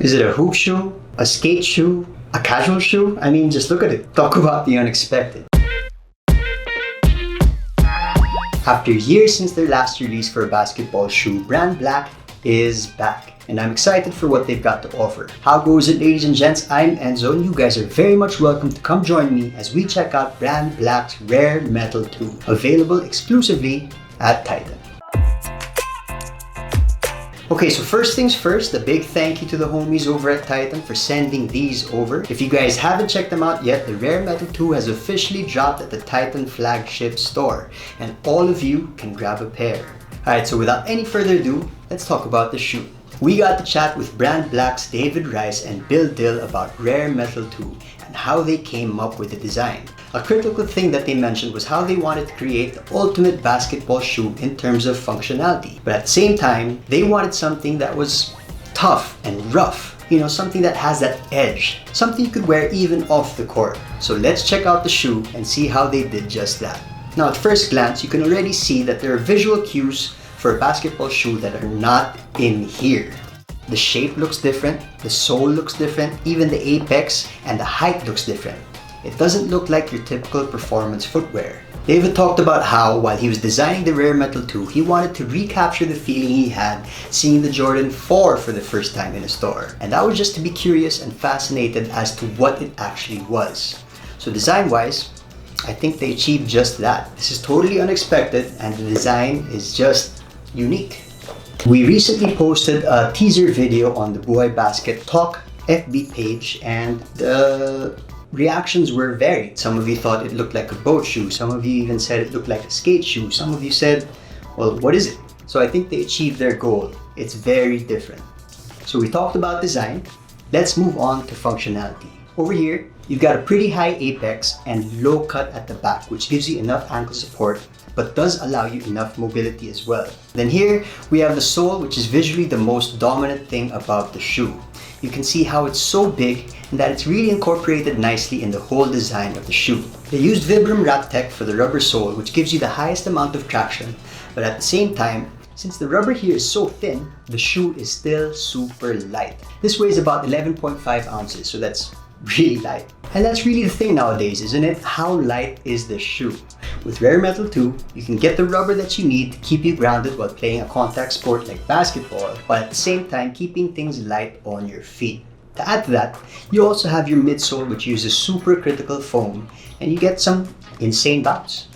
Is it a hoop shoe? A skate shoe? A casual shoe? I mean, just look at it. Talk about the unexpected. After years since their last release for a basketball shoe, Brandblack is back. And I'm excited for what they've got to offer. How goes it, ladies and gents? I'm Enzo, and you guys are very much welcome to come join me as we check out Brandblack's Rare Metal 2, available exclusively at Titan. Okay, so first things first, a big thank you to the homies over at Titan for sending these over. If you guys haven't checked them out yet, the Rare Metal 2 has officially dropped at the Titan flagship store, and all of you can grab a pair. Alright, so without any further ado, let's talk about the shoe. We got to chat with Brandblack's David Rice and Dill about Rare Metal 2 and how they came up with the design. A critical thing that they mentioned was how they wanted to create the ultimate basketball shoe in terms of functionality. But at the same time, they wanted something that was tough and rough. You know, something that has that edge. Something you could wear even off the court. So let's check out the shoe and see how they did just that. Now at first glance, you can already see that there are visual cues for a basketball shoe that are not in here. The shape looks different, the sole looks different, even the apex and the height looks different. It doesn't look like your typical performance footwear. David talked about how, while he was designing the Rare Metal 2, he wanted to recapture the feeling he had seeing the Jordan 4 for the first time in a store. And that was just to be curious and fascinated as to what it actually was. So design-wise, I think they achieved just that. This is totally unexpected and the design is just unique. We recently posted a teaser video on the Buhay Basket Talk FB page and the reactions were varied. Some of you thought it looked like a boat shoe, some of you even said it looked like a skate shoe, some of you said, well, what is it? So I think they achieved their goal. It's very different. So we talked about design, let's move on to functionality. Over here, you've got a pretty high apex and low cut at the back, which gives you enough ankle support but does allow you enough mobility as well. Then here, we have the sole, which is visually the most dominant thing about the shoe. You can see how it's so big and that it's really incorporated nicely in the whole design of the shoe. They used Vibram Wrap Tech for the rubber sole, which gives you the highest amount of traction, but at the same time, since the rubber here is so thin, the shoe is still super light. This weighs about 11.5 ounces, so that's really light. And that's really the thing nowadays, isn't it? How light is the shoe? With Rare Metal 2, you can get the rubber that you need to keep you grounded while playing a contact sport like basketball, while at the same time keeping things light on your feet. To add to that, you also have your midsole, which uses supercritical foam, and you get some insane bounce.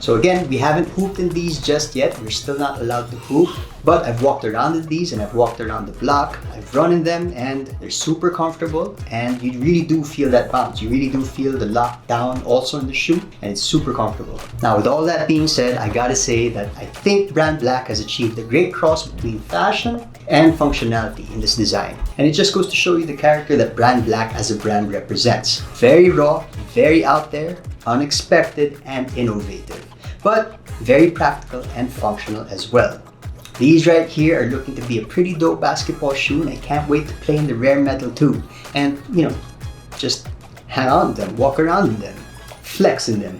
So again, we haven't hooped in these just yet. We're still not allowed to hoop, but I've walked around in these and I've walked around the block. I've run in them and they're super comfortable and you really do feel that bounce. You really do feel the lockdown also in the shoe and it's super comfortable. Now with all that being said, I gotta say that I think Brandblack has achieved a great cross between fashion and functionality in this design. And it just goes to show you the character that Brandblack as a brand represents. Very raw, very out there, unexpected and innovative, but very practical and functional as well. These right here are looking to be a pretty dope basketball shoe and I can't wait to play in the Rare Metal 2 and, you know, just hang on to them, walk around in them, flex in them.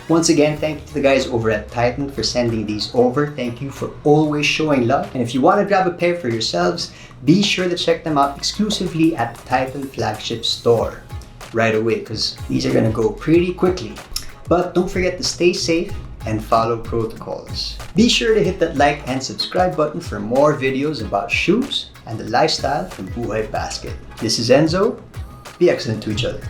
Once again, thank you to the guys over at Titan for sending these over. Thank you for always showing love. And if you want to grab a pair for yourselves, be sure to check them out exclusively at the Titan flagship store right away because these are going to go pretty quickly. But don't forget to stay safe and follow protocols. Be sure to hit that like and subscribe button for more videos about shoes and the lifestyle from Buhay Basket. This is Enzo. Be excellent to each other.